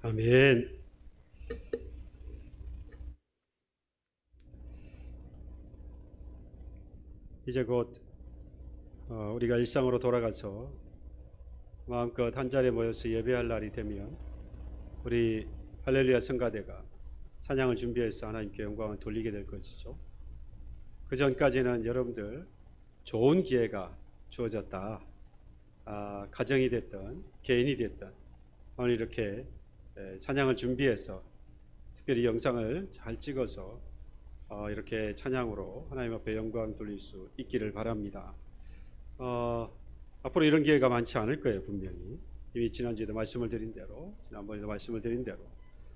아멘. 이제 곧 우리가 일상으로 돌아가서 마음껏 한 자리에 모여서 예배할 날이 되면 우리 할렐루야 성가대가 찬양을 준비해서 하나님께 영광을 돌리게 될 것이죠. 그 전까지는 여러분들 좋은 기회가 주어졌다. 가정이 됐든 개인이 됐든 오늘 이렇게 찬양을 준비해서 특별히 영상을 잘 찍어서 이렇게 찬양으로 하나님 앞에 영광 돌릴 수 있기를 바랍니다. 앞으로 이런 기회가 많지 않을 거예요. 분명히 이미 지난번에도 말씀을 드린 대로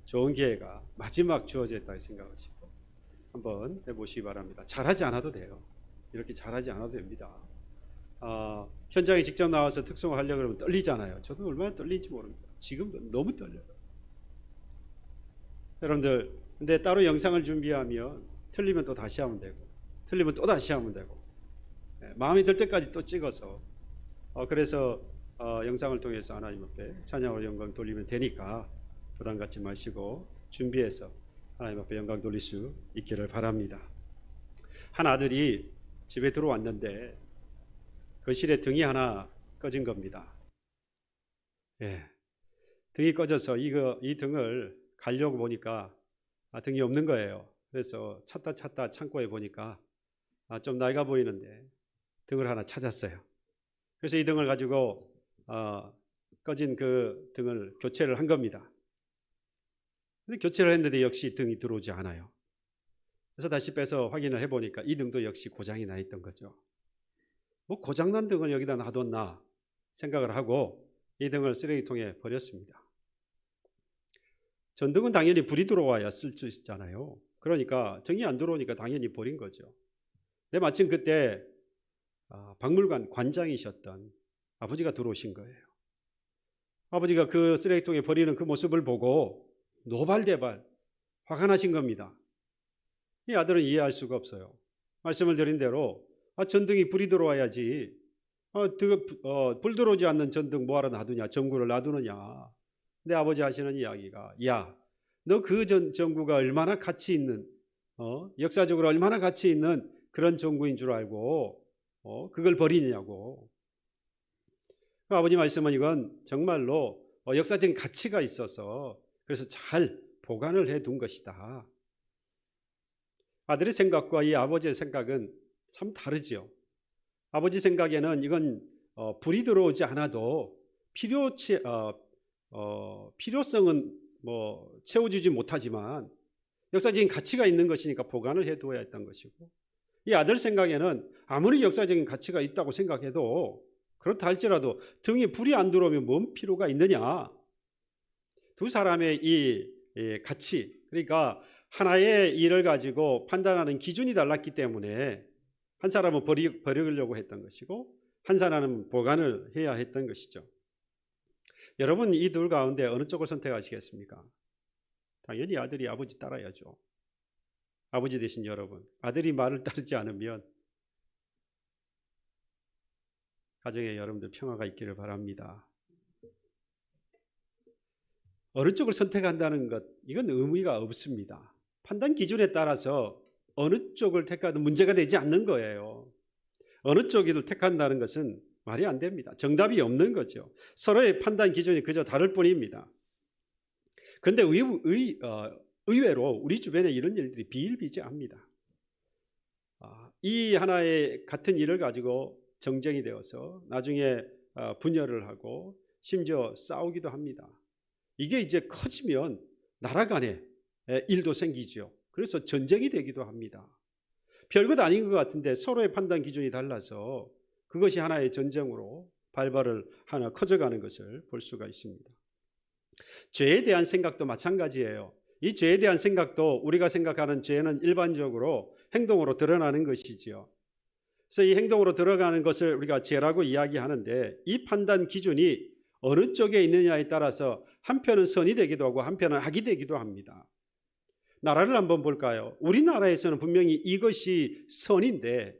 좋은 기회가 마지막 주어져 있다고 생각하시고 한번 해보시기 바랍니다. 잘하지 않아도 돼요. 이렇게 잘하지 않아도 됩니다. 현장에 직접 나와서 특송을 하려고 그러면 떨리잖아요. 저도 얼마나 떨리는지 모릅니다. 지금도 너무 떨려요. 여러분들 근데 따로 영상을 준비하면 틀리면 또 다시 하면 되고 틀리면 또 다시 하면 되고 마음이 들 때까지 또 찍어서 그래서 영상을 통해서 하나님 앞에 찬양으로 영광 돌리면 되니까 부담 갖지 마시고 준비해서 하나님 앞에 영광 돌릴 수 있기를 바랍니다. 한 아들이 집에 들어왔는데 거실에 등이 하나 꺼진 겁니다. 등이 꺼져서 이 등을 가려고 보니까 등이 없는 거예요. 그래서 찾다 창고에 보니까 좀 낡아 보이는데 등을 하나 찾았어요. 그래서 이 등을 가지고 꺼진 그 등을 교체를 한 겁니다. 근데 교체를 했는데 역시 등이 들어오지 않아요. 그래서 다시 빼서 확인을 해보니까 이 등도 역시 고장이 나 있던 거죠. 뭐 고장난 등을 여기다 놔뒀나 생각을 하고 이 등을 쓰레기통에 버렸습니다. 전등은 당연히 불이 들어와야 쓸 수 있잖아요. 그러니까 등이 안 들어오니까 당연히 버린 거죠. 근데 마침 그때 박물관 관장이셨던 아버지가 들어오신 거예요. 아버지가 그 쓰레기통에 버리는 그 모습을 보고 노발대발 화가 나신 겁니다. 이 아들은 이해할 수가 없어요. 말씀을 드린 대로 전등이 불이 들어와야지 불 들어오지 않는 전등 뭐하러 놔두냐, 전구를 놔두느냐. 근데 아버지 하시는 이야기가 야, 너 그 전구가 얼마나 가치 있는 역사적으로 얼마나 가치 있는 그런 전구인 줄 알고 그걸 버리냐고. 아버지 말씀은 이건 정말로 역사적인 가치가 있어서 그래서 잘 보관을 해둔 것이다. 아들의 생각과 이 아버지의 생각은 참 다르지요. 아버지 생각에는 이건 불이 들어오지 않아도 필요성은 채워주지 못하지만 역사적인 가치가 있는 것이니까 보관을 해두어야 했던 것이고, 이 아들 생각에는 아무리 역사적인 가치가 있다고 생각해도 그렇다 할지라도 등에 불이 안 들어오면 뭔 필요가 있느냐. 두 사람의 이 가치, 그러니까 하나의 일을 가지고 판단하는 기준이 달랐기 때문에 한 사람은 버리려고 했던 것이고 한 사람은 보관을 해야 했던 것이죠. 여러분 이 둘 가운데 어느 쪽을 선택하시겠습니까? 당연히 아들이 아버지 따라야죠. 아버지 되신 여러분, 아들이 말을 따르지 않으면 가정에 여러분들 평화가 있기를 바랍니다. 어느 쪽을 선택한다는 것, 이건 의미가 없습니다. 판단 기준에 따라서 어느 쪽을 택하든 문제가 되지 않는 거예요. 어느 쪽을 택한다는 것은 말이 안 됩니다. 정답이 없는 거죠. 서로의 판단 기준이 그저 다를 뿐입니다. 그런데 의외로 우리 주변에 이런 일들이 비일비재합니다. 이 하나의 같은 일을 가지고 정쟁이 되어서 나중에 분열을 하고 심지어 싸우기도 합니다. 이게 이제 커지면 나라 간에 일도 생기죠. 그래서 전쟁이 되기도 합니다. 별것 아닌 것 같은데 서로의 판단 기준이 달라서 그것이 하나의 전쟁으로 발발을 하나 커져가는 것을 볼 수가 있습니다. 죄에 대한 생각도 마찬가지예요. 이 죄에 대한 생각도 우리가 생각하는 죄는 일반적으로 행동으로 드러나는 것이지요. 그래서 이 행동으로 들어가는 것을 우리가 죄라고 이야기하는데 이 판단 기준이 어느 쪽에 있느냐에 따라서 한편은 선이 되기도 하고 한편은 악이 되기도 합니다. 나라를 한번 볼까요? 우리나라에서는 분명히 이것이 선인데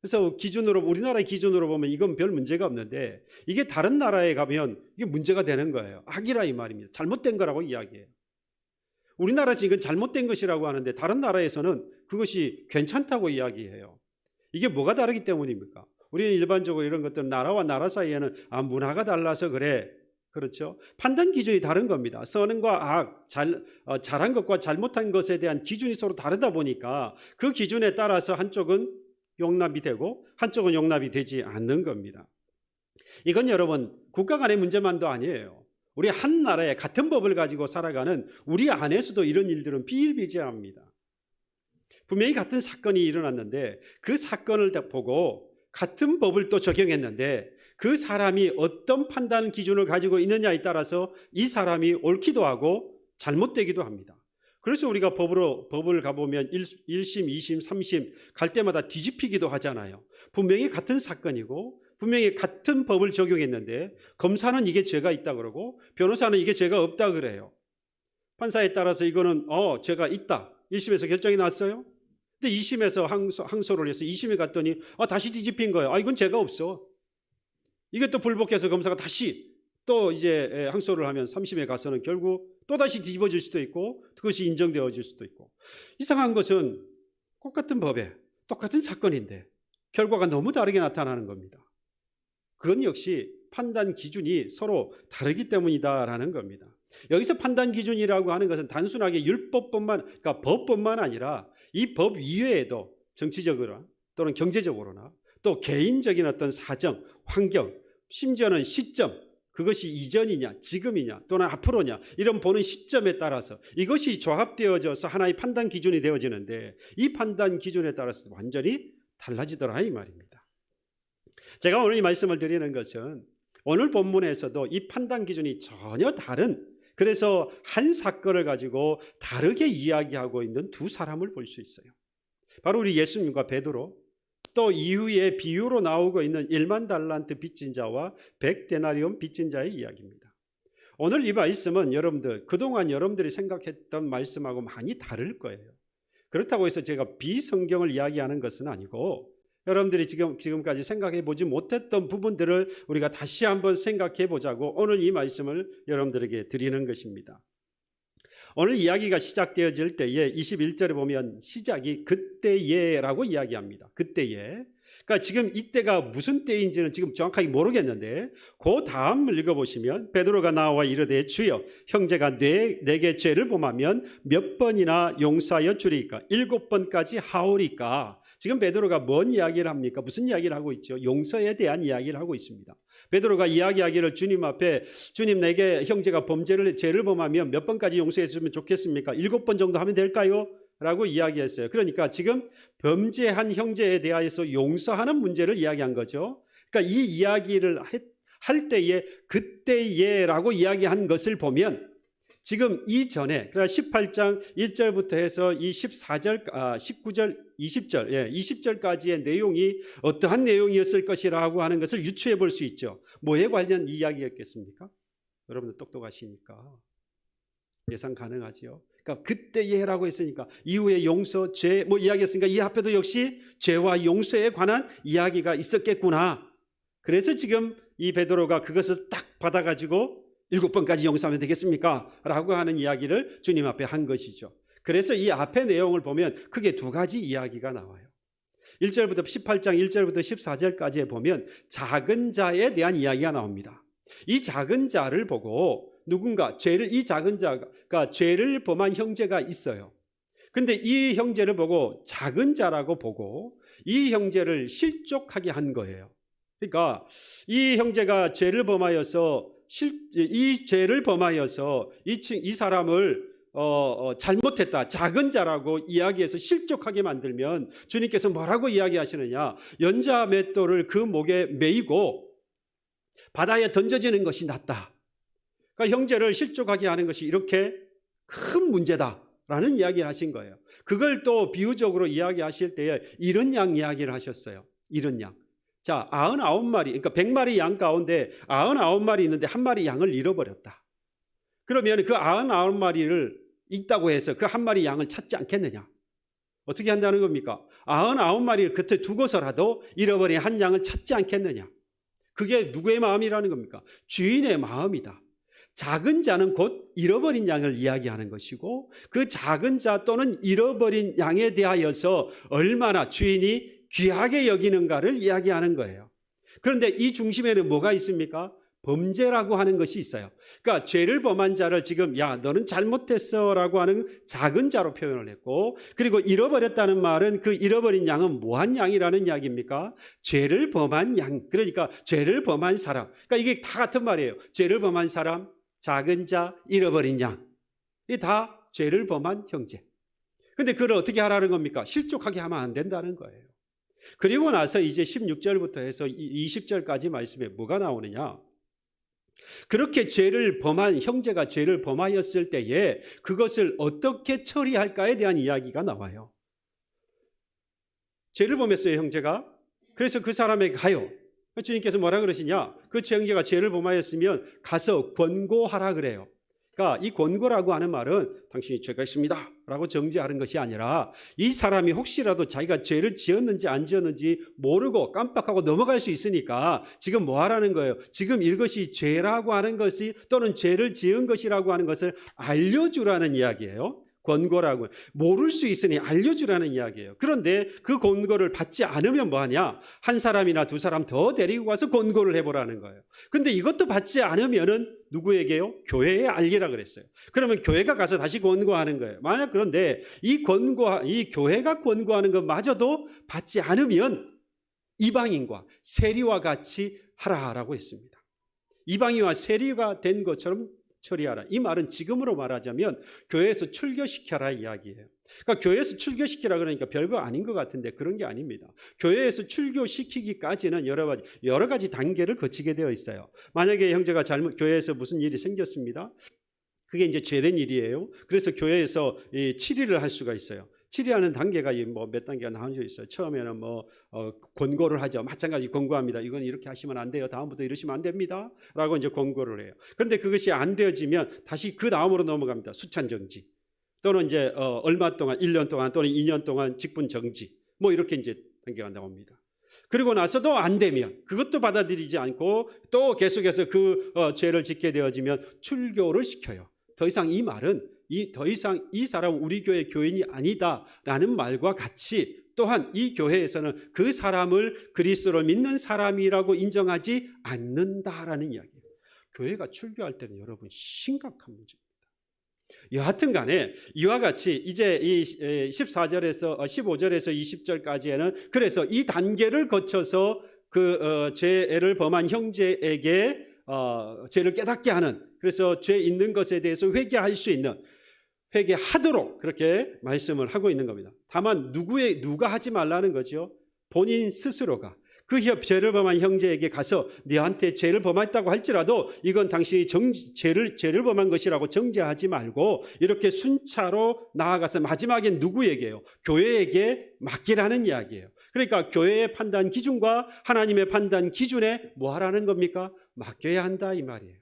그래서 우리나라의 기준으로 보면 이건 별 문제가 없는데 이게 다른 나라에 가면 이게 문제가 되는 거예요. 악이라 이 말입니다. 잘못된 거라고 이야기해요. 우리나라에서 이건 잘못된 것이라고 하는데 다른 나라에서는 그것이 괜찮다고 이야기해요. 이게 뭐가 다르기 때문입니까? 우리는 일반적으로 이런 것들은 나라와 나라 사이에는 문화가 달라서 그래. 그렇죠? 판단 기준이 다른 겁니다. 선과 악, 잘한 것과 잘못한 것에 대한 기준이 서로 다르다 보니까 그 기준에 따라서 한쪽은 용납이 되고 한쪽은 용납이 되지 않는 겁니다. 이건 여러분 국가 간의 문제만도 아니에요. 우리 한 나라에 같은 법을 가지고 살아가는 우리 안에서도 이런 일들은 비일비재합니다. 분명히 같은 사건이 일어났는데 그 사건을 보고 같은 법을 또 적용했는데 그 사람이 어떤 판단 기준을 가지고 있느냐에 따라서 이 사람이 옳기도 하고 잘못되기도 합니다. 그래서 우리가 법을 가보면 1심, 2심, 3심 갈 때마다 뒤집히기도 하잖아요. 분명히 같은 사건이고 분명히 같은 법을 적용했는데 검사는 이게 죄가 있다 그러고 변호사는 이게 죄가 없다 그래요. 판사에 따라서 이거는 죄가 있다. 1심에서 결정이 났어요. 근데 2심에서 항소를 해서 2심에 갔더니 다시 뒤집힌 거예요. 이건 죄가 없어. 이게 또 불복해서 검사가 다시 또 이제 항소를 하면 3심에 가서는 결국 또 다시 뒤집어질 수도 있고 그것이 인정되어질 수도 있고. 이상한 것은 똑같은 법에 똑같은 사건인데 결과가 너무 다르게 나타나는 겁니다. 그건 역시 판단 기준이 서로 다르기 때문이다라는 겁니다. 여기서 판단 기준이라고 하는 것은 단순하게 그러니까 법뿐만 아니라 이 법 이외에도 정치적으로 또는 경제적으로나 또 개인적인 어떤 사정, 환경, 심지어는 시점, 그것이 이전이냐 지금이냐 또는 앞으로냐 이런 보는 시점에 따라서 이것이 조합되어져서 하나의 판단 기준이 되어지는데 이 판단 기준에 따라서 완전히 달라지더라 이 말입니다. 제가 오늘 이 말씀을 드리는 것은 오늘 본문에서도 이 판단 기준이 전혀 다른, 그래서 한 사건을 가지고 다르게 이야기하고 있는 두 사람을 볼 수 있어요. 바로 우리 예수님과 베드로, 또 이후에 비유로 나오고 있는 1만 달란트 빚진 자와 100데나리온 빚진 자의 이야기입니다. 오늘 이 말씀은 여러분들 그동안 여러분들이 생각했던 말씀하고 많이 다를 거예요. 그렇다고 해서 제가 비성경을 이야기하는 것은 아니고 여러분들이 지금까지 생각해 보지 못했던 부분들을 우리가 다시 한번 생각해 보자고 오늘 이 말씀을 여러분들에게 드리는 것입니다. 오늘 이야기가 시작되어질 때에 21절에 보면 시작이 그때예라고 이야기합니다. 그때예. 그러니까 지금 이때가 무슨 때인지는 지금 정확하게 모르겠는데 그 다음을 읽어보시면 베드로가 나와 이르되 주여 형제가 내게 죄를 범하면 몇 번이나 용서하여 주리까? 7번까지 하오리까? 지금 베드로가 뭔 이야기를 합니까? 무슨 이야기를 하고 있죠? 용서에 대한 이야기를 하고 있습니다. 베드로가 이야기하기를 주님 앞에 주님 내게 형제가 죄를 범하면 몇 번까지 용서해 주면 좋겠습니까? 7번 정도 하면 될까요? 라고 이야기했어요. 그러니까 지금 범죄한 형제에 대하여서 용서하는 문제를 이야기한 거죠. 그러니까 이 이야기를 할 때에 그때예라고 이야기한 것을 보면 지금 이전에 18장 1절부터 해서 이 14절, 19절, 20절, 20절까지의 내용이 어떠한 내용이었을 것이라고 하는 것을 유추해 볼 수 있죠. 뭐에 관련 이야기였겠습니까? 여러분들 똑똑하시니까 예상 가능하지요. 그러니까 그때예라고 했으니까 이후에 용서, 죄 이야기했으니까 이 앞에도 역시 죄와 용서에 관한 이야기가 있었겠구나. 그래서 지금 이 베드로가 그것을 딱 받아가지고 7번까지 용서하면 되겠습니까? 라고 하는 이야기를 주님 앞에 한 것이죠. 그래서 이 앞의 내용을 보면 크게 두 가지 이야기가 나와요. 1절부터 18장 1절부터 14절까지에 보면 작은 자에 대한 이야기가 나옵니다. 이 작은 자를 보고 누군가 이 작은 자가 죄를 범한 형제가 있어요. 근데 이 형제를 보고 작은 자라고 보고 이 형제를 실족하게 한 거예요. 그러니까 이 형제가 죄를 범하여서 이 사람을 잘못했다, 작은 자라고 이야기해서 실족하게 만들면 주님께서 뭐라고 이야기하시느냐? 연자 맷돌을 그 목에 매이고 바다에 던져지는 것이 낫다. 그러니까 형제를 실족하게 하는 것이 이렇게 큰 문제다라는 이야기를 하신 거예요. 그걸 또 비유적으로 이야기하실 때에 이런 양 이야기를 하셨어요. 이런 양. 자, 99마리, 그러니까 100마리 양 가운데 99마리 있는데 한 마리 양을 잃어버렸다. 그러면 그 99마리를 있다고 해서 그 한 마리 양을 찾지 않겠느냐? 어떻게 한다는 겁니까? 99마리를 곁에 두고서라도 잃어버린 한 양을 찾지 않겠느냐. 그게 누구의 마음이라는 겁니까? 주인의 마음이다. 작은 자는 곧 잃어버린 양을 이야기하는 것이고, 그 작은 자 또는 잃어버린 양에 대하여서 얼마나 주인이 귀하게 여기는가를 이야기하는 거예요. 그런데 이 중심에는 뭐가 있습니까? 범죄라고 하는 것이 있어요. 그러니까 죄를 범한 자를 지금 야 너는 잘못했어 라고 하는 작은 자로 표현을 했고, 그리고 잃어버렸다는 말은 그 잃어버린 양은 뭐한 양이라는 이야기입니까? 죄를 범한 양, 그러니까 죄를 범한 사람. 그러니까 이게 다 같은 말이에요. 죄를 범한 사람, 작은 자, 잃어버린 양. 이게 다 죄를 범한 형제. 그런데 그걸 어떻게 하라는 겁니까? 실족하게 하면 안 된다는 거예요. 그리고 나서 이제 16절부터 해서 20절까지 말씀에 뭐가 나오느냐? 그렇게 죄를 범한 형제가 죄를 범하였을 때에 그것을 어떻게 처리할까에 대한 이야기가 나와요. 죄를 범했어요, 형제가. 그래서 그 사람에게 가요. 주님께서 뭐라 그러시냐? 그 형제가 죄를 범하였으면 가서 권고하라 그래요. 그러니까 이 권고라고 하는 말은 당신이 죄가 있습니다 라고 정죄하는 것이 아니라, 이 사람이 혹시라도 자기가 죄를 지었는지 안 지었는지 모르고 깜빡하고 넘어갈 수 있으니까 지금 뭐 하라는 거예요? 지금 이것이 죄라고 하는 것이, 또는 죄를 지은 것이라고 하는 것을 알려주라는 이야기예요. 권고라고. 모를 수 있으니 알려주라는 이야기예요. 그런데 그 권고를 받지 않으면 뭐하냐? 한 사람이나 두 사람 더 데리고 가서 권고를 해보라는 거예요. 근데 이것도 받지 않으면은 누구에게요? 교회에 알리라 그랬어요. 그러면 교회가 가서 다시 권고하는 거예요. 만약 그런데 이 교회가 권고하는 것마저도 받지 않으면 이방인과 세리와 같이 하라라고 했습니다. 이방인과 세리가 된 것처럼 처리하라. 이 말은 지금으로 말하자면 교회에서 출교시켜라 이야기예요. 그러니까 교회에서 출교시키라 그러니까 별거 아닌 것 같은데 그런 게 아닙니다. 교회에서 출교시키기까지는 여러 가지 단계를 거치게 되어 있어요. 만약에 형제가 교회에서 무슨 일이 생겼습니다. 그게 이제 죄된 일이에요. 그래서 교회에서 치리를 할 수가 있어요. 치리하는 단계가 몇 단계가 나눠져 있어요. 처음에는 권고를 하죠. 마찬가지 권고합니다. 이건 이렇게 하시면 안 돼요. 다음부터 이러시면 안 됩니다. 라고 이제 권고를 해요. 그런데 그것이 안 되어지면 다시 그 다음으로 넘어갑니다. 수찬 정지. 또는 이제 얼마 동안 1년 동안 또는 2년 동안 직분 정지. 이렇게 이제 단계가 나옵니다. 그리고 나서도 안 되면 그것도 받아들이지 않고 또 계속해서 그 죄를 짓게 되어지면 출교를 시켜요. 더 이상 이 말은 더 이상 이 사람은 우리 교회 교인이 아니다라는 말과 같이, 또한 이 교회에서는 그 사람을 그리스도로 믿는 사람이라고 인정하지 않는다라는 이야기예요. 교회가 출교할 때는 여러분 심각한 문제입니다. 여하튼 간에 이와 같이 이제 이 15절에서 20절까지에는 그래서 이 단계를 거쳐서 그 죄를 범한 형제에게 죄를 깨닫게 하는, 그래서 죄 있는 것에 대해서 회개할 수 있는, 회개하도록 그렇게 말씀을 하고 있는 겁니다. 다만 누가 하지 말라는 거죠? 본인 스스로가 그 죄를 범한 형제에게 가서 너한테 죄를 범했다고 할지라도 이건 당신이 죄를 범한 것이라고 정죄하지 말고 이렇게 순차로 나아가서 마지막엔 누구에게요? 교회에게 맡기라는 이야기예요. 그러니까 교회의 판단 기준과 하나님의 판단 기준에 뭐 하라는 겁니까? 맡겨야 한다 이 말이에요.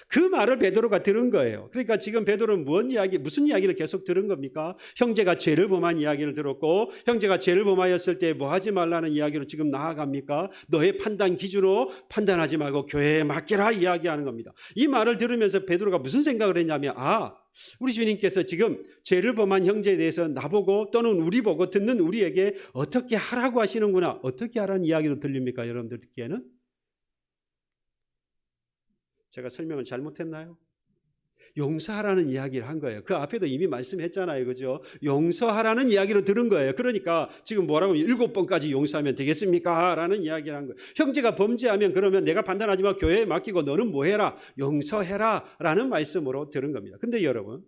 그 말을 베드로가 들은 거예요. 그러니까 지금 베드로는 무슨 이야기를 계속 들은 겁니까? 형제가 죄를 범한 이야기를 들었고, 형제가 죄를 범하였을 때 뭐 하지 말라는 이야기로 지금 나아갑니까? 너의 판단 기준으로 판단하지 말고 교회에 맡기라 이야기하는 겁니다. 이 말을 들으면서 베드로가 무슨 생각을 했냐면, 우리 주님께서 지금 죄를 범한 형제에 대해서 나보고 또는 우리 보고 듣는 우리에게 어떻게 하라고 하시는구나. 어떻게 하라는 이야기로 들립니까? 여러분들 듣기에는? 제가 설명을 잘못했나요? 용서하라는 이야기를 한 거예요. 그 앞에도 이미 말씀했잖아요. 그죠? 용서하라는 이야기로 들은 거예요. 그러니까 지금 뭐라고 7번까지 용서하면 되겠습니까? 라는 이야기를 한 거예요. 형제가 범죄하면 그러면 내가 판단하지 마. 교회에 맡기고 너는 뭐 해라? 용서해라. 라는 말씀으로 들은 겁니다. 근데 여러분,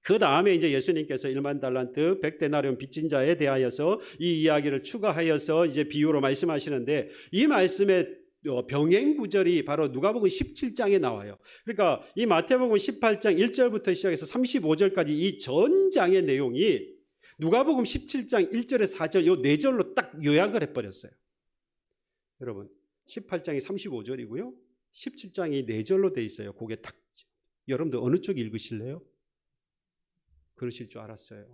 그 다음에 이제 예수님께서 1만 달란트 100데나리온 빚진 자에 대하여서 이 이야기를 추가하여서 이제 비유로 말씀하시는데, 이 말씀에 병행 구절이 바로 누가복음 17장에 나와요. 그러니까 이 마태복음 18장 1절부터 시작해서 35절까지 이 전장의 내용이 누가복음 17장 1절에서 4절 요 4절로 딱 요약을 해버렸어요. 여러분 18장이 35절이고요. 17장이 4절로 돼 있어요. 그게 딱 여러분들 어느 쪽 읽으실래요? 그러실 줄 알았어요.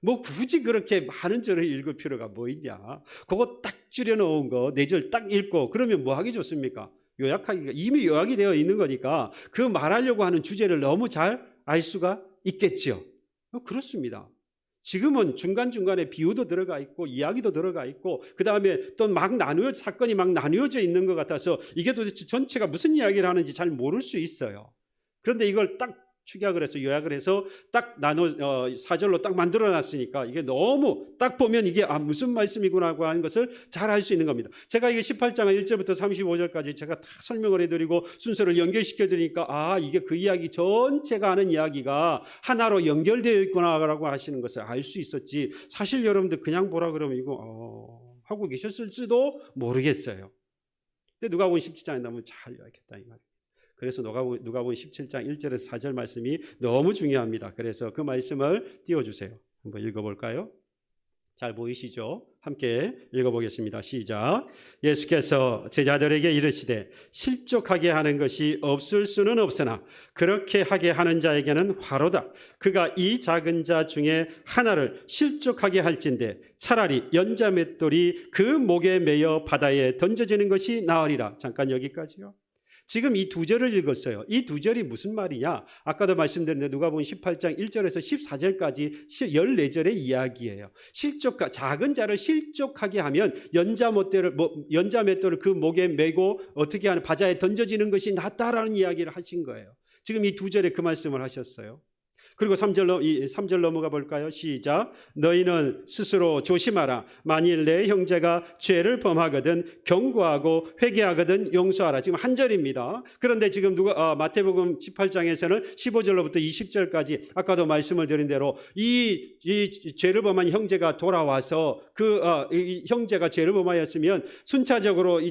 뭐 굳이 그렇게 많은 절을 읽을 필요가 뭐 있냐. 그거 딱 줄여놓은 거 4절 딱 읽고 그러면 뭐 하기 좋습니까? 요약하기가 이미 요약이 되어 있는 거니까 그 말하려고 하는 주제를 너무 잘 알 수가 있겠지요. 그렇습니다. 지금은 중간중간에 비유도 들어가 있고 이야기도 들어가 있고 그 다음에 또 사건이 막 나누어져 있는 것 같아서 이게 도대체 전체가 무슨 이야기를 하는지 잘 모를 수 있어요. 그런데 이걸 딱 축약을 해서 요약을 해서 딱 사절로 딱 만들어 놨으니까 이게 너무 딱 보면 이게 무슨 말씀이구나 하는 것을 잘 알 수 있는 겁니다. 제가 이게 18장 1절부터 35절까지 제가 다 설명을 해드리고 순서를 연결시켜 드리니까 이게 그 이야기 전체가 하는 이야기가 하나로 연결되어 있구나라고 하시는 것을 알 수 있었지. 사실 여러분들 그냥 보라 그러면 이거 하고 계셨을지도 모르겠어요. 근데 누가복음 17장에 너무 잘 요약했다 이 말이에요. 그래서 누가복음 17장 1절에서 4절 말씀이 너무 중요합니다. 그래서 그 말씀을 띄워주세요. 한번 읽어볼까요? 잘 보이시죠? 함께 읽어보겠습니다. 시작. 예수께서 제자들에게 이르시되 실족하게 하는 것이 없을 수는 없으나 그렇게 하게 하는 자에게는 화로다. 그가 이 작은 자 중에 하나를 실족하게 할진대 차라리 연자 맷돌이 그 목에 매여 바다에 던져지는 것이 나으리라. 잠깐 여기까지요. 지금 이 2절을 읽었어요. 이 2절이 무슨 말이냐? 아까도 말씀드렸는데 누가복음 18장 1절에서 14절까지 14절의 이야기예요. 작은 자를 실족하게 하면 연자 맷돌을 그 목에 메고 어떻게 하는 바다에 던져지는 것이 낫다라는 이야기를 하신 거예요. 지금 이 2절에 그 말씀을 하셨어요. 그리고 3절 넘어가 볼까요? 시작. 너희는 스스로 조심하라. 만일 내 형제가 죄를 범하거든 경고하고 회개하거든 용서하라. 지금 한 절입니다. 그런데 지금 마태복음 18장에서는 15절로부터 20절까지 아까도 말씀을 드린 대로 이 죄를 범한 형제가 돌아와서 이 형제가 죄를 범하였으면 순차적으로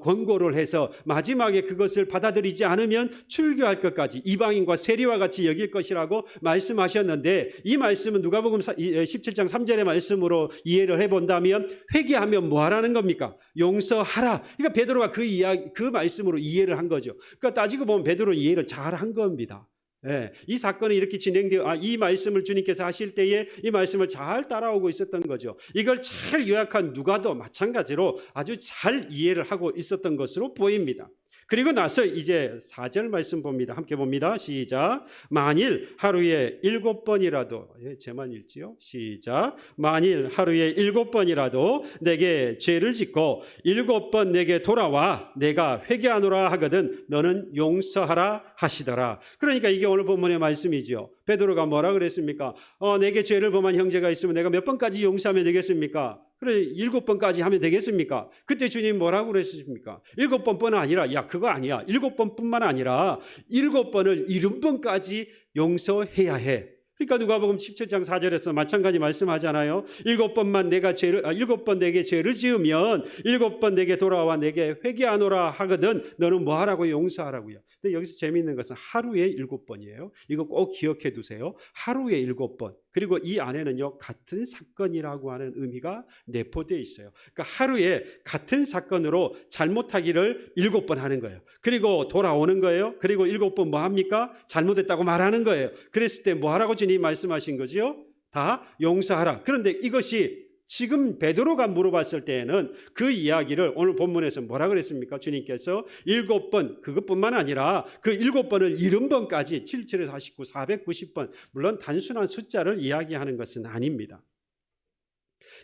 권고를 해서 마지막에 그것을 받아들이지 않으면 출교할 것까지 이방인과 세리와 같이 여길 것이라고 말씀하셨는데 이 말씀은 누가복음 17장 3절의 말씀으로 이해를 해본다면 회개하면 뭐 하라는 겁니까? 용서하라. 그러니까 베드로가 그 말씀으로 이해를 한 거죠. 그러니까 따지고 보면 베드로는 이해를 잘 한 겁니다. 네, 이 사건이 이렇게 진행되어 이 말씀을 주님께서 하실 때에 이 말씀을 잘 따라오고 있었던 거죠. 이걸 잘 요약한 누가도 마찬가지로 아주 잘 이해를 하고 있었던 것으로 보입니다. 그리고 나서 이제 4절 말씀 봅니다. 함께 봅니다. 시작. 만일 하루에 7번이라도 제만 읽지요. 시작. 만일 하루에 7번이라도 내게 죄를 짓고 7번 내게 돌아와 내가 회개하노라 하거든 너는 용서하라 하시더라. 그러니까 이게 오늘 본문의 말씀이죠. 베드로가 뭐라 그랬습니까? 내게 죄를 범한 형제가 있으면 내가 몇 번까지 용서하면 되겠습니까? 그래 7번까지 하면 되겠습니까? 그때 주님 뭐라고 그랬습니까? 7번뿐 아니라 그거 아니야. 7번뿐만 아니라 7번을 70번까지 용서해야 해. 그러니까 누가복음 17장 4절에서 마찬가지 말씀하잖아요. 7번 내게 죄를 지으면 7번 내게 돌아와 내게 회개하노라 하거든 너는 뭐 하라고 용서하라고요. 근데 여기서 재미있는 것은 하루에 7번이에요. 이거 꼭 기억해 두세요. 하루에 7번. 그리고 이 안에는요 같은 사건이라고 하는 의미가 내포되어 있어요. 그러니까 하루에 같은 사건으로 잘못하기를 7번 하는 거예요. 그리고 돌아오는 거예요. 그리고 7번 뭐 합니까? 잘못했다고 말하는 거예요. 그랬을 때 뭐 하라고 주님이 말씀하신 거죠? 다 용서하라. 그런데 이것이 지금 베드로가 물어봤을 때에는 그 이야기를 오늘 본문에서 뭐라 그랬습니까? 주님께서 7번 그것뿐만 아니라 그 7번을 70번까지 77에서 49, 490번 물론 단순한 숫자를 이야기하는 것은 아닙니다.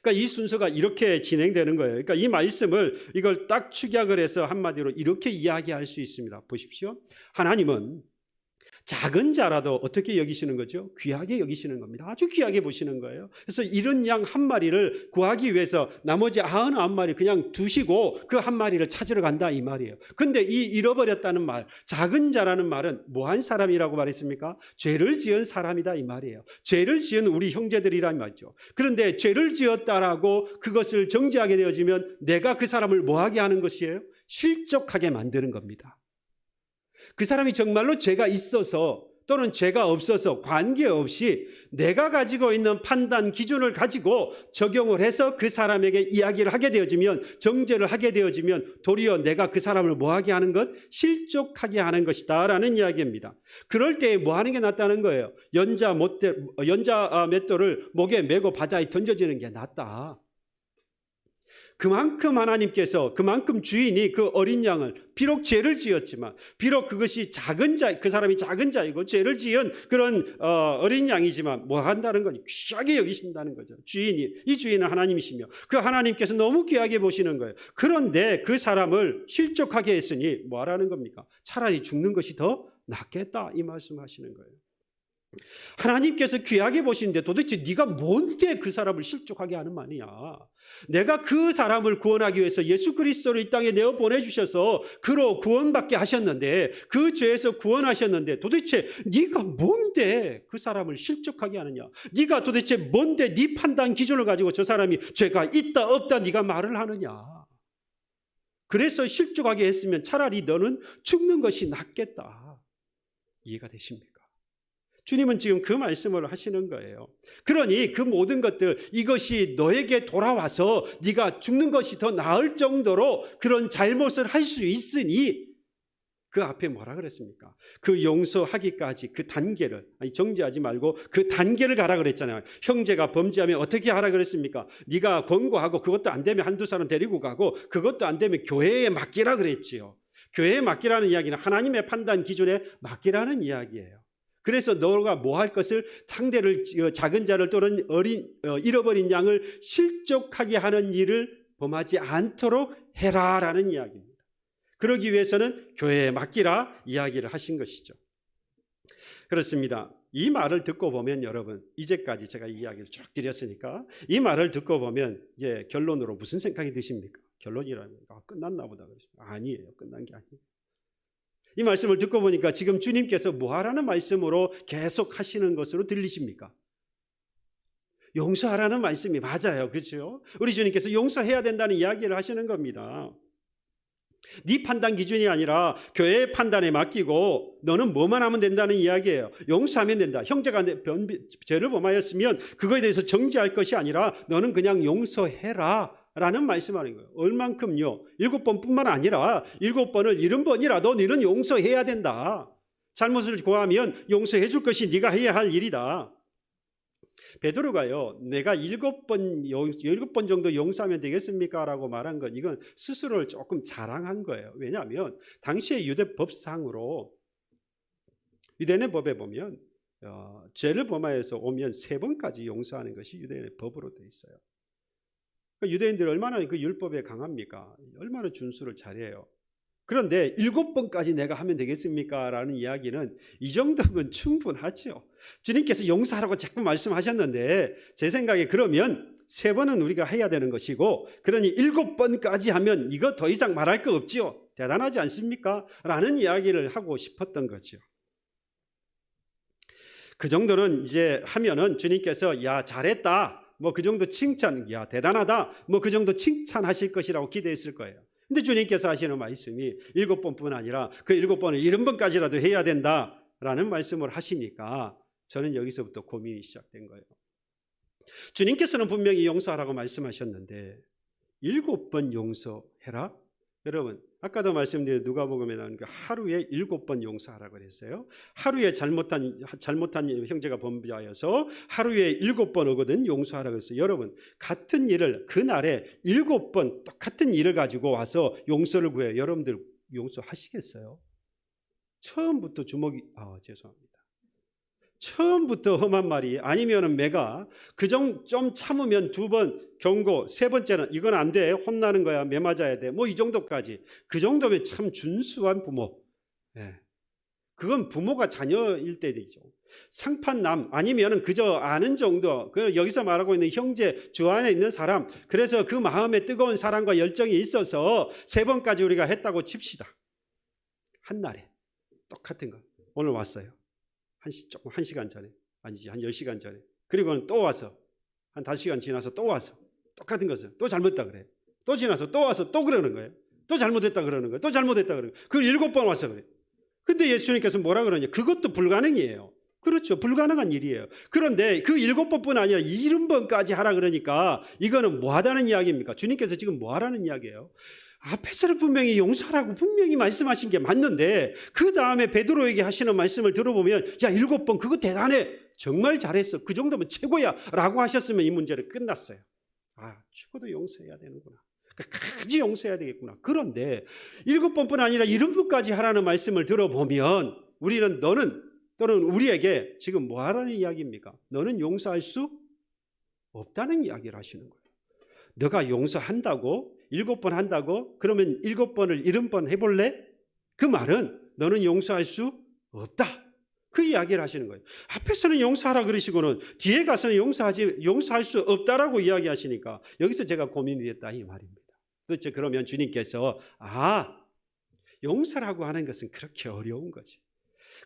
그러니까 이 순서가 이렇게 진행되는 거예요. 그러니까 이 말씀을 이걸 딱 축약을 해서 한마디로 이렇게 이야기할 수 있습니다. 보십시오. 하나님은 작은 자라도 어떻게 여기시는 거죠? 귀하게 여기시는 겁니다. 아주 귀하게 보시는 거예요. 그래서 이런 양 한 마리를 구하기 위해서 나머지 99마리 그냥 두시고 그 한 마리를 찾으러 간다 이 말이에요. 근데 이 잃어버렸다는 말, 작은 자라는 말은 뭐한 사람이라고 말했습니까? 죄를 지은 사람이다 이 말이에요. 죄를 지은 우리 형제들이란 말이죠. 그런데 죄를 지었다라고 그것을 정죄하게 되어지면 내가 그 사람을 뭐하게 하는 것이에요? 실족하게 만드는 겁니다. 그 사람이 정말로 죄가 있어서 또는 죄가 없어서 관계없이 내가 가지고 있는 판단 기준을 가지고 적용을 해서 그 사람에게 이야기를 하게 되어지면, 정죄를 하게 되어지면 도리어 내가 그 사람을 뭐하게 하는 것? 실족하게 하는 것이다 라는 이야기입니다. 그럴 때에 뭐 하는 게 낫다는 거예요. 연자 맷돌을 목에 메고 바다에 던져지는 게 낫다. 그만큼 하나님께서, 그만큼 주인이 그 어린 양을, 비록 죄를 지었지만, 비록 그것이 작은 자, 그 사람이 작은 자이고 죄를 지은 그런 어린 양이지만 뭐 한다는 거죠? 귀하게 여기신다는 거죠. 이 주인은 하나님이시며 그 하나님께서 너무 귀하게 보시는 거예요. 그런데 그 사람을 실족하게 했으니 뭐 하라는 겁니까? 차라리 죽는 것이 더 낫겠다, 이 말씀하시는 거예요. 하나님께서 귀하게 보시는데 도대체 네가 뭔데 그 사람을 실족하게 하는 말이야? 내가 그 사람을 구원하기 위해서 예수 그리스도를 이 땅에 내어 보내주셔서 그로 구원받게 하셨는데, 그 죄에서 구원하셨는데 도대체 네가 뭔데 그 사람을 실족하게 하느냐? 네가 도대체 뭔데 네 판단 기준을 가지고 저 사람이 죄가 있다 없다 네가 말을 하느냐? 그래서 실족하게 했으면 차라리 너는 죽는 것이 낫겠다. 이해가 되십니까? 주님은 지금 그 말씀을 하시는 거예요. 그러니 그 모든 것들, 이것이 너에게 돌아와서 네가 죽는 것이 더 나을 정도로 그런 잘못을 할 수 있으니 그 앞에 뭐라 그랬습니까? 그 용서하기까지 그 단계를, 아니 정죄하지 말고 그 단계를 가라 그랬잖아요. 형제가 범죄하면 어떻게 하라 그랬습니까? 네가 권고하고 그것도 안 되면 한두 사람 데리고 가고 그것도 안 되면 교회에 맡기라 그랬지요. 교회에 맡기라는 이야기는 하나님의 판단 기준에 맡기라는 이야기예요. 그래서 너가 뭐 할 것을, 상대를, 작은 자를 또는 잃어버린 양을 실족하게 하는 일을 범하지 않도록 해라라는 이야기입니다. 그러기 위해서는 교회에 맡기라 이야기를 하신 것이죠. 그렇습니다. 이 말을 듣고 보면 여러분, 이제까지 제가 이 이야기를 쭉 드렸으니까 이 말을 듣고 보면 결론으로 무슨 생각이 드십니까? 결론이라면 끝났나 보다 그러십니까? 아니에요. 끝난 게 아니에요. 이 말씀을 듣고 보니까 지금 주님께서 뭐 하라는 말씀으로 계속 하시는 것으로 들리십니까? 용서하라는 말씀이 맞아요. 그렇죠? 우리 주님께서 용서해야 된다는 이야기를 하시는 겁니다. 네 판단 기준이 아니라 교회의 판단에 맡기고 너는 뭐만 하면 된다는 이야기예요. 용서하면 된다. 형제가 죄를 범하였으면 그거에 대해서 정죄할 것이 아니라 너는 그냥 용서해라 라는 말씀하는 거예요. 얼만큼요? 7번뿐만 아니라 7번을 70번이라도 너는 용서해야 된다. 잘못을 고하면 용서해 줄 것이 네가 해야 할 일이다. 베드로가요, 내가 7번 정도 용서하면 되겠습니까? 라고 말한 건 이건 스스로를 조금 자랑한 거예요. 왜냐하면 당시의 유대 법상으로, 유대인의 법에 보면 죄를 범하여서 오면 3번까지 용서하는 것이 유대인의 법으로 되어 있어요. 유대인들이 얼마나 그 율법에 강합니까? 얼마나 준수를 잘해요. 그런데 7번까지 내가 하면 되겠습니까? 라는 이야기는 이 정도면 충분하죠. 주님께서 용서하라고 자꾸 말씀하셨는데 제 생각에 그러면 3번은 우리가 해야 되는 것이고, 그러니 7번까지 하면 이거 더 이상 말할 거 없지요. 대단하지 않습니까? 라는 이야기를 하고 싶었던 거죠. 그 정도는 이제 하면은 주님께서 야 잘했다, 뭐 그 정도 칭찬, 야 대단하다, 뭐 그 정도 칭찬하실 것이라고 기대했을 거예요. 근데 주님께서 하시는 말씀이 7번뿐 아니라 그 7번을 70번까지라도 해야 된다라는 말씀을 하시니까 저는 여기서부터 고민이 시작된 거예요. 주님께서는 분명히 용서하라고 말씀하셨는데 7번 용서해라? 여러분, 아까도 말씀드린 누가복음에 나오는 그 하루에 7번 용서하라고 그랬어요. 하루에 잘못한 형제가 범죄하여서 하루에 7번 오거든 용서하라고 했어요. 여러분, 같은 일을 그날에 7번 똑같은 일을 가지고 와서 용서를 구해요. 여러분들 용서하시겠어요? 처음부터 죄송합니다. 처음부터 험한 말이 아니면은 매가 좀 참으면 2번 경고, 3번째는 이건 안 돼, 혼나는 거야, 매 맞아야 돼, 뭐 이 정도까지. 그 정도면 참 준수한 부모. 그건 부모가 자녀일 때이죠. 상판남 아니면은 그저 아는 정도, 여기서 말하고 있는 형제, 주 안에 있는 사람, 그래서 그 마음에 뜨거운 사랑과 열정이 있어서 3번까지 우리가 했다고 칩시다. 한 날에 똑같은 거. 오늘 왔어요. 조금 1시간 전에, 아니지 한 10시간 전에, 그리고는 또 와서 한 5시간 지나서 또 와서 똑같은 것을 또 잘못했다 그래. 또 지나서 또 와서 또 그러는 거예요. 또 잘못했다 그러는 거예요. 또 잘못했다 그러는 거예요. 그걸 7번 와서 그래. 근데 예수님께서 뭐라 그러냐? 그것도 불가능이에요. 그렇죠. 불가능한 일이에요. 그런데 그 7번뿐 아니라 70번까지 하라 그러니까 이거는 뭐 하다는 이야기입니까? 주님께서 지금 뭐 하라는 이야기예요? 앞에서는 분명히 용서하라고 분명히 말씀하신 게 맞는데 그 다음에 베드로에게 하시는 말씀을 들어보면 야 7번 그거 대단해. 정말 잘했어. 그 정도면 최고야 라고 하셨으면 이 문제를 끝났어요. 아, 죽어도 용서해야 되는구나. 끝까지 용서해야 되겠구나. 그런데 7번뿐 아니라 70번까지 하라는 말씀을 들어보면 우리는 너는 또는 우리에게 지금 뭐 하라는 이야기입니까? 너는 용서할 수 없다는 이야기를 하시는 거예요. 너가 용서한다고 7번 한다고 그러면 7번을 70번 해볼래? 그 말은 너는 용서할 수 없다. 그 이야기를 하시는 거예요. 앞에서는 용서하라 그러시고는 뒤에 가서는 용서할 수 없다라고 이야기하시니까 여기서 제가 고민이 됐다 이 말입니다. 도대체 그러면 주님께서 용서라고 하는 것은 그렇게 어려운 거지.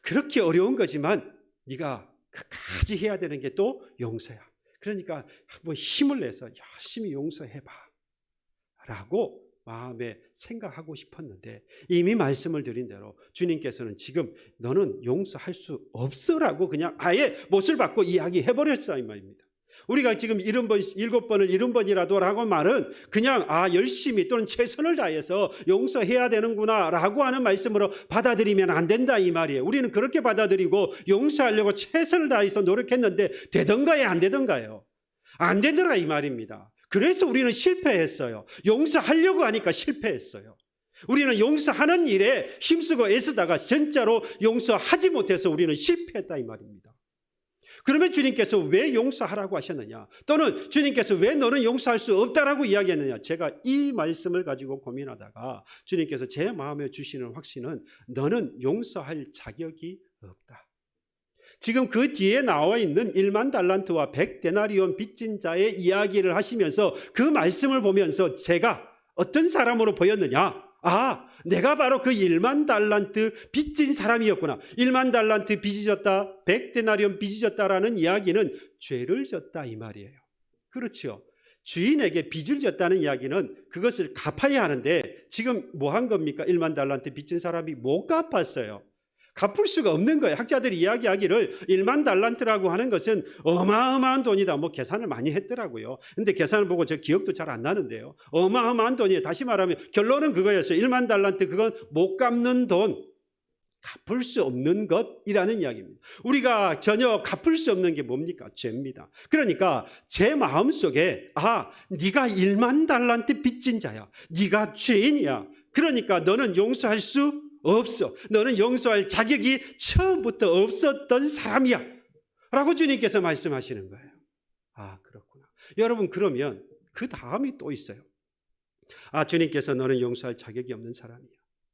그렇게 어려운 거지만 네가 끝까지 해야 되는 게 또 용서야. 그러니까 한번 힘을 내서 열심히 용서해봐 라고 마음에 생각하고 싶었는데 이미 말씀을 드린 대로 주님께서는 지금 너는 용서할 수 없어라고 그냥 아예 못을 받고 이야기해버렸다 이 말입니다. 우리가 지금 7번을 70번이라도 라고 말은 그냥 열심히 또는 최선을 다해서 용서해야 되는구나 라고 하는 말씀으로 받아들이면 안 된다 이 말이에요. 우리는 그렇게 받아들이고 용서하려고 최선을 다해서 노력했는데 되던가요 안 되던가요? 안 되더라 이 말입니다. 그래서 우리는 실패했어요. 용서하려고 하니까 실패했어요. 우리는 용서하는 일에 힘쓰고 애쓰다가 진짜로 용서하지 못해서 우리는 실패했다 이 말입니다. 그러면 주님께서 왜 용서하라고 하셨느냐? 또는 주님께서 왜 너는 용서할 수 없다라고 이야기했느냐? 제가 이 말씀을 가지고 고민하다가 주님께서 제 마음에 주시는 확신은 너는 용서할 자격이 없다. 지금 그 뒤에 나와 있는 1만 달란트와 100데나리온 빚진 자의 이야기를 하시면서 그 말씀을 보면서 제가 어떤 사람으로 보였느냐? 내가 바로 그 1만 달란트 빚진 사람이었구나. 1만 달란트 빚이 졌다, 100데나리온 빚이 졌다라는 이야기는 죄를 졌다 이 말이에요. 그렇죠. 주인에게 빚을 졌다는 이야기는 그것을 갚아야 하는데 지금 뭐 한 겁니까? 1만 달란트 빚진 사람이 못 갚았어요. 갚을 수가 없는 거예요. 학자들이 이야기하기를 1만 달란트라고 하는 것은 어마어마한 돈이다. 뭐 계산을 많이 했더라고요. 근데 계산을 보고 저 기억도 잘 안 나는데요. 어마어마한 돈이에요. 다시 말하면 결론은 그거였어요. 1만 달란트 그건 못 갚는 돈, 갚을 수 없는 것이라는 이야기입니다. 우리가 전혀 갚을 수 없는 게 뭡니까? 죄입니다. 그러니까 제 마음속에 네가 1만 달란트 빚진 자야. 네가 죄인이야. 그러니까 너는 용서할 수 없어. 너는 용서할 자격이 처음부터 없었던 사람이야 라고 주님께서 말씀하시는 거예요. 그렇구나. 여러분 그러면 그 다음이 또 있어요. 주님께서 너는 용서할 자격이 없는 사람이야.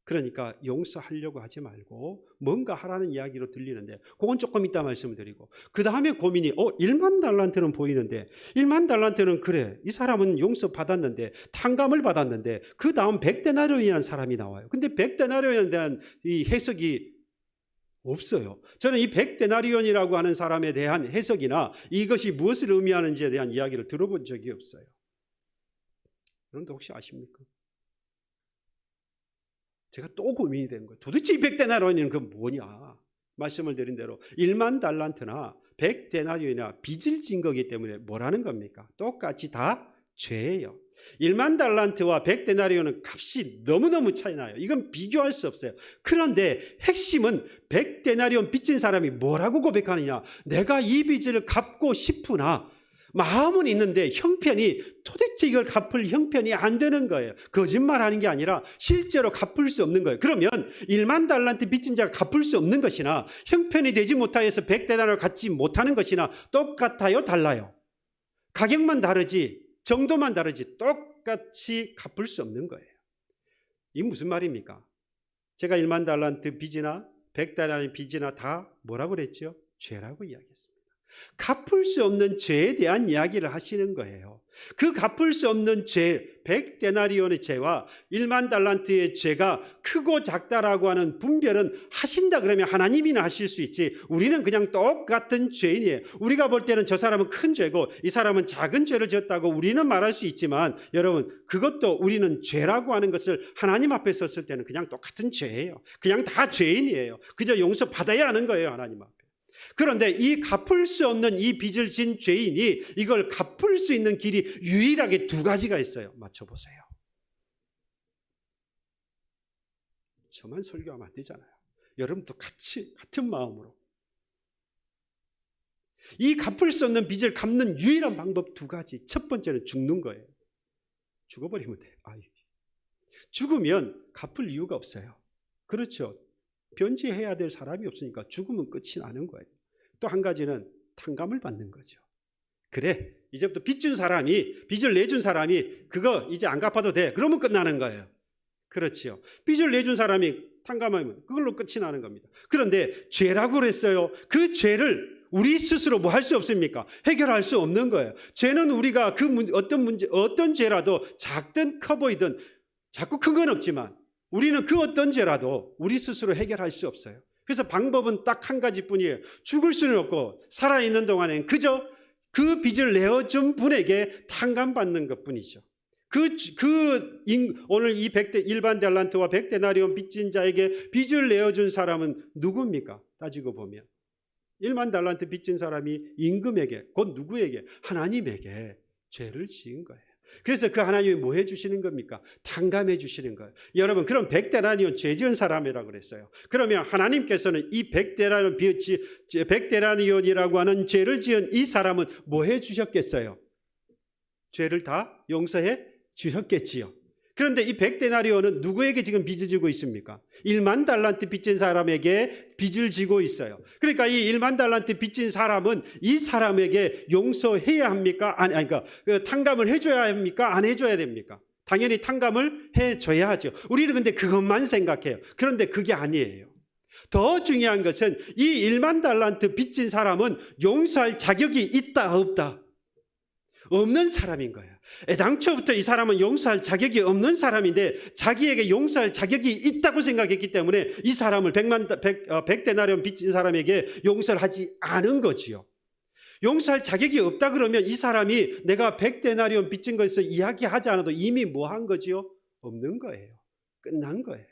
그러니까 용서하려고 하지 말고 뭔가 하라는 이야기로 들리는데 그건 조금 이따 말씀을 드리고 그 다음에 고민이 1만 달란트는 보이는데 1만 달란트는 그래 이 사람은 용서 받았는데 탕감을 받았는데 그 다음 100데나리온이라는 사람이 나와요. 근데 100데나리온에 대한 이 해석이 없어요. 저는 이 100데나리온이라고 하는 사람에 대한 해석이나 이것이 무엇을 의미하는지에 대한 이야기를 들어본 적이 없어요. 여러분들 혹시 아십니까? 제가 또 고민이 된 거예요. 도대체 이 100데나리온은 그 뭐냐? 말씀을 드린 대로 1만 달란트나 100데나리온이나 빚을 진 거기 때문에 뭐라는 겁니까? 똑같이 다 죄예요. 1만 달란트와 100데나리온은 값이 너무너무 차이 나요. 이건 비교할 수 없어요. 그런데 핵심은 100데나리온 빚진 사람이 뭐라고 고백하느냐? 내가 이 빚을 갚고 싶으나 마음은 있는데 형편이 도대체 이걸 갚을 형편이 안 되는 거예요. 거짓말하는 게 아니라 실제로 갚을 수 없는 거예요. 그러면 1만 달란트 빚진 자가 갚을 수 없는 것이나 형편이 되지 못하여서 100데나리온을 갚지 못하는 것이나 똑같아요? 달라요? 가격만 다르지 정도만 다르지 똑같이 갚을 수 없는 거예요. 이게 무슨 말입니까? 제가 1만 달란트 빚이나 100데나리온 빚이나 다 뭐라고 그랬죠? 죄라고 이야기했습니다. 갚을 수 없는 죄에 대한 이야기를 하시는 거예요. 그 갚을 수 없는 죄, 100데나리온의 죄와 1만 달란트의 죄가 크고 작다라고 하는 분별은 하신다 그러면 하나님이나 하실 수 있지, 우리는 그냥 똑같은 죄인이에요. 우리가 볼 때는 저 사람은 큰 죄고 이 사람은 작은 죄를 지었다고 우리는 말할 수 있지만, 여러분, 그것도 우리는 죄라고 하는 것을 하나님 앞에 섰을 때는 그냥 똑같은 죄예요. 그냥 다 죄인이에요. 그저 용서받아야 하는 거예요, 하나님 앞에. 그런데 이 갚을 수 없는 이 빚을 진 죄인이 이걸 갚을 수 있는 길이 유일하게 두 가지가 있어요. 맞춰보세요. 저만 설교하면 안 되잖아요. 여러분도 같이 같은 마음으로 이 갚을 수 없는 빚을 갚는 유일한 방법 두 가지. 첫 번째는 죽는 거예요. 죽어버리면 돼요. 죽으면 갚을 이유가 없어요. 그렇죠. 변제해야 될 사람이 없으니까 죽으면 끝이 나는 거예요. 또 한 가지는 탕감을 받는 거죠. 그래, 이제부터 빚준 사람이, 빚을 내준 사람이 그거 이제 안 갚아도 돼, 그러면 끝나는 거예요. 그렇지요. 빚을 내준 사람이 탕감하면 그걸로 끝이 나는 겁니다. 그런데 죄라고 그랬어요. 그 죄를 우리 스스로 뭐 할 수 없습니까? 해결할 수 없는 거예요. 죄는 우리가 어떤 죄라도 작든 커 보이든 자꾸 큰 건 없지만 우리는 그 어떤 죄라도 우리 스스로 해결할 수 없어요. 그래서 방법은 딱 한 가지뿐이에요. 죽을 수는 없고 살아있는 동안에는 그저 그 빚을 내어준 분에게 탕감받는 것뿐이죠. 오늘 이 1만 달란트와 100데나리온 빚진 자에게 빚을 내어준 사람은 누굽니까? 따지고 보면 1만 달란트 빚진 사람이 임금에게, 곧 누구에게? 하나님에게 죄를 지은 거예요. 그래서 그 하나님이 뭐 해주시는 겁니까? 탕감해 주시는 거예요. 여러분, 그럼 100데나리온 죄 지은 사람이라고 그랬어요. 그러면 하나님께서는 이 100데나리온이라고 하는 죄를 지은 이 사람은 뭐 해주셨겠어요? 죄를 다 용서해 주셨겠지요. 그런데 이 100데나리온은 누구에게 지금 빚을 지고 있습니까? 1만 달란트 빚진 사람에게 빚을 지고 있어요. 그러니까 이 1만 달란트 빚진 사람은 이 사람에게 용서해야 합니까? 그러니까 탕감을 해줘야 합니까? 안 해줘야 됩니까? 당연히 탕감을 해줘야 하죠. 우리는 근데 그것만 생각해요. 그런데 그게 아니에요. 더 중요한 것은 이 1만 달란트 빚진 사람은 용서할 자격이 있다 없다? 없는 사람인 거예요. 애당초부터 이 사람은 용서할 자격이 없는 사람인데 자기에게 용서할 자격이 있다고 생각했기 때문에 이 사람을 100데나리온 빚진 사람에게 용서를 하지 않은 거지요. 용서할 자격이 없다 그러면 이 사람이 내가 100데나리온 빚진 것에서 이야기하지 않아도 이미 뭐 한 거지요? 없는 거예요. 끝난 거예요.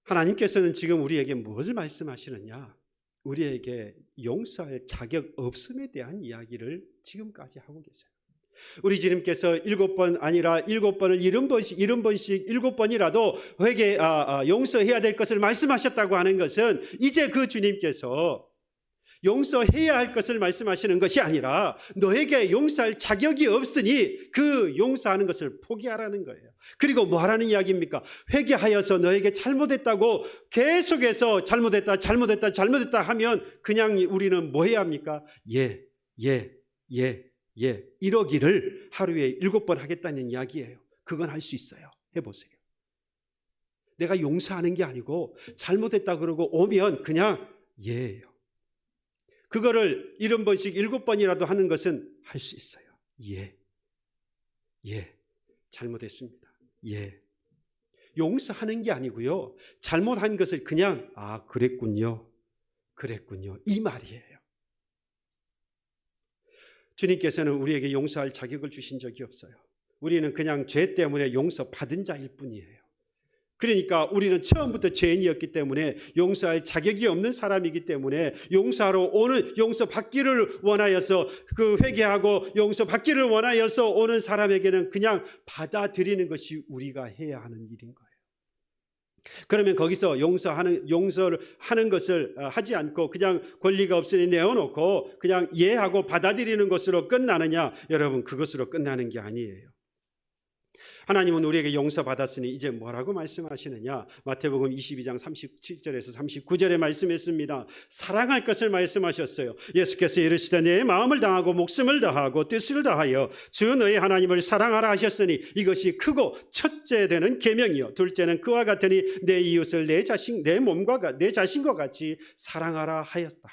하나님께서는 지금 우리에게 무엇을 말씀하시느냐? 우리에게 용서할 자격 없음에 대한 이야기를 지금까지 하고 계세요. 우리 주님께서 7번 아니라 7번을 70번씩 7번이라도 용서해야 될 것을 말씀하셨다고 하는 것은 이제 그 주님께서 용서해야 할 것을 말씀하시는 것이 아니라 너에게 용서할 자격이 없으니 그 용서하는 것을 포기하라는 거예요. 그리고 뭐 하라는 이야기입니까? 회개하여서 너에게 잘못했다고 계속해서 잘못했다 하면 그냥 우리는 뭐 해야 합니까? 예 이러기를 하루에 7번 하겠다는 이야기예요. 그건 할 수 있어요. 해보세요. 내가 용서하는 게 아니고 잘못했다 그러고 오면 그냥 예예요. 그거를 70번씩 7번이라도 하는 것은 할 수 있어요. 잘못했습니다. 용서하는 게 아니고요. 잘못한 것을 그냥 그랬군요. 이 말이에요. 주님께서는 우리에게 용서할 자격을 주신 적이 없어요. 우리는 그냥 죄 때문에 용서받은 자일 뿐이에요. 그러니까 우리는 처음부터 죄인이었기 때문에 용서할 자격이 없는 사람이기 때문에 용서받기를 원하여서 회개하고 용서받기를 원하여서 오는 사람에게는 그냥 받아들이는 것이 우리가 해야 하는 일인 거예요. 그러면 거기서 용서를 하는 것을 하지 않고 그냥 권리가 없으니 내어놓고 그냥 예하고 받아들이는 것으로 끝나느냐? 여러분, 그것으로 끝나는 게 아니에요. 하나님은 우리에게 용서받았으니 이제 뭐라고 말씀하시느냐? 마태복음 22장 37절에서 39절에 말씀했습니다. 사랑할 것을 말씀하셨어요. 예수께서 이르시되 내 마음을 다하고 목숨을 다하고 뜻을 다하여 주 너희 하나님을 사랑하라 하셨으니 이것이 크고 첫째 되는 계명이요 둘째는 그와 같으니 내 이웃을 내 자신과 같이 사랑하라 하였다.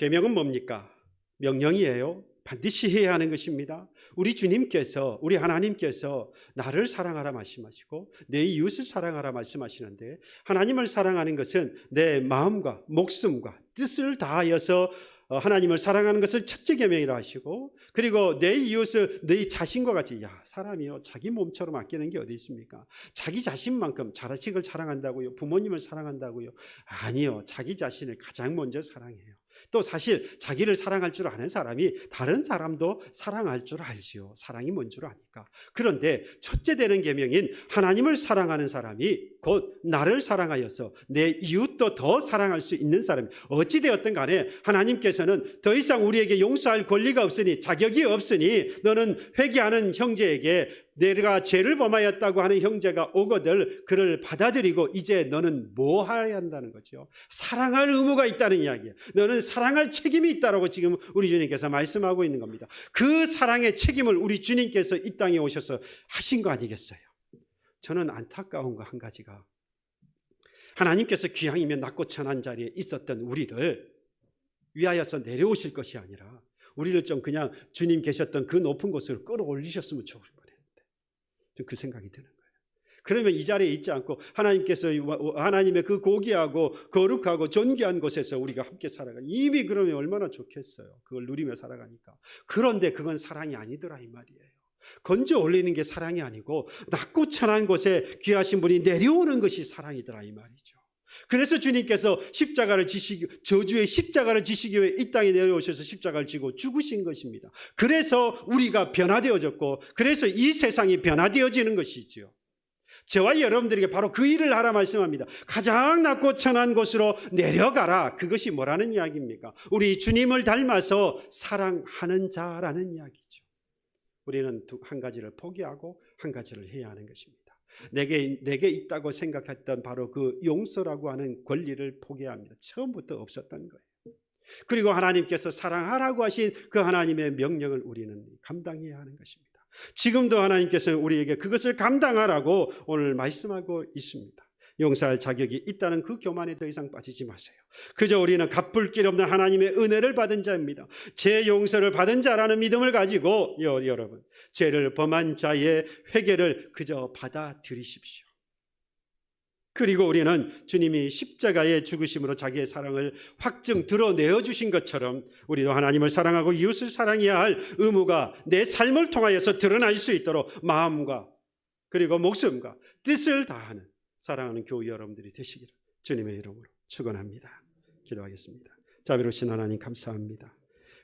계명은 뭡니까? 명령이에요. 반드시 해야 하는 것입니다. 우리 주님께서, 우리 하나님께서 나를 사랑하라 말씀하시고 내 이웃을 사랑하라 말씀하시는데, 하나님을 사랑하는 것은 내 마음과 목숨과 뜻을 다하여서 하나님을 사랑하는 것을 첫째 계명이라 하시고, 그리고 내 이웃을 내 자신과 같이, 사람이요 자기 몸처럼 아끼는 게 어디 있습니까? 자기 자신만큼 자식을 사랑한다고요? 부모님을 사랑한다고요? 아니요, 자기 자신을 가장 먼저 사랑해요. 또 사실 자기를 사랑할 줄 아는 사람이 다른 사람도 사랑할 줄 알지요. 사랑이 뭔 줄 아니까. 그런데 첫째 되는 계명인 하나님을 사랑하는 사람이 곧 나를 사랑하여서 내 이웃도 더 사랑할 수 있는 사람이, 어찌되었든 간에 하나님께서는 더 이상 우리에게 용서할 권리가 없으니, 자격이 없으니 너는 회개하는 형제에게, 내가 죄를 범하였다고 하는 형제가 오거들 그를 받아들이고 이제 너는 뭐 해야 한다는 거죠? 사랑할 의무가 있다는 이야기예요. 너는 사랑할 책임이 있다라고 지금 우리 주님께서 말씀하고 있는 겁니다. 그 사랑의 책임을 우리 주님께서 이 땅에 오셔서 하신 거 아니겠어요? 저는 안타까운 거 한 가지가, 하나님께서 기왕이면 낮고 천한 자리에 있었던 우리를 위하여서 내려오실 것이 아니라 우리를 좀 그냥 주님 계셨던 그 높은 곳으로 끌어올리셨으면 좋을 뻔했는데, 그 생각이 드는 거예요. 그러면 이 자리에 있지 않고 하나님께서 하나님의 그 고귀하고 거룩하고 존귀한 곳에서 우리가 함께 살아가, 이미 그러면 얼마나 좋겠어요. 그걸 누리며 살아가니까. 그런데 그건 사랑이 아니더라 이 말이에요. 건져 올리는 게 사랑이 아니고 낮고 천한 곳에 귀하신 분이 내려오는 것이 사랑이더라 이 말이죠. 그래서 주님께서 십자가를 지시기, 저주의 십자가를 지시기 위해 이 땅에 내려오셔서 십자가를 지고 죽으신 것입니다. 그래서 우리가 변화되어졌고, 그래서 이 세상이 변화되어지는 것이죠. 저와 여러분들에게 바로 그 일을 하라 말씀합니다. 가장 낮고 천한 곳으로 내려가라. 그것이 뭐라는 이야기입니까? 우리 주님을 닮아서 사랑하는 자라는 이야기죠. 우리는 한 가지를 포기하고 한 가지를 해야 하는 것입니다. 내게 있다고 생각했던 바로 그 용서라고 하는 권리를 포기해야 합니다. 처음부터 없었던 거예요. 그리고 하나님께서 사랑하라고 하신 그 하나님의 명령을 우리는 감당해야 하는 것입니다. 지금도 하나님께서 우리에게 그것을 감당하라고 오늘 말씀하고 있습니다. 용서할 자격이 있다는 그 교만에 더 이상 빠지지 마세요. 그저 우리는 갚을 길 없는 하나님의 은혜를 받은 자입니다. 제 용서를 받은 자라는 믿음을 가지고 여러분, 죄를 범한 자의 회개를 그저 받아들이십시오. 그리고 우리는 주님이 십자가의 죽으심으로 자기의 사랑을 확증 드러내어 주신 것처럼 우리도 하나님을 사랑하고 이웃을 사랑해야 할 의무가 내 삶을 통하여서 드러날 수 있도록 마음과 그리고 목숨과 뜻을 다하는 사랑하는 교우 여러분들이 되시기를 주님의 이름으로 축원합니다. 기도하겠습니다. 자비로우신 하나님 감사합니다.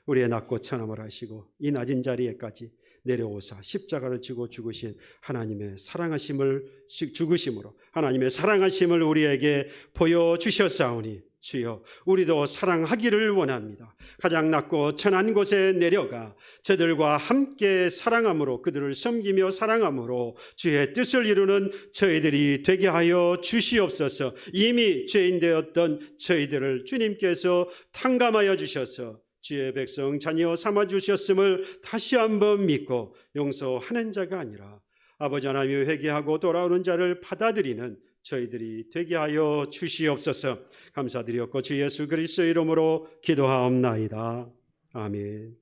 우리의 낮고 천함을 하시고 이 낮은 자리에까지 내려오사 십자가를 지고 죽으신 하나님의 사랑하심을 죽으심으로 하나님의 사랑하심을 우리에게 보여주셨사오니 주여, 우리도 사랑하기를 원합니다. 가장 낮고 천한 곳에 내려가 저들과 함께 사랑함으로, 그들을 섬기며 사랑함으로 주의 뜻을 이루는 저희들이 되게 하여 주시옵소서. 이미 죄인 되었던 저희들을 주님께서 탕감하여 주셔서 주의 백성 자녀 삼아 주셨음을 다시 한번 믿고 용서하는 자가 아니라 아버지 하나님의 회개하고 돌아오는 자를 받아들이는 저희들이 되게 하여 주시옵소서. 감사드렸고 주 예수 그리스도의 이름으로 기도하옵나이다. 아멘.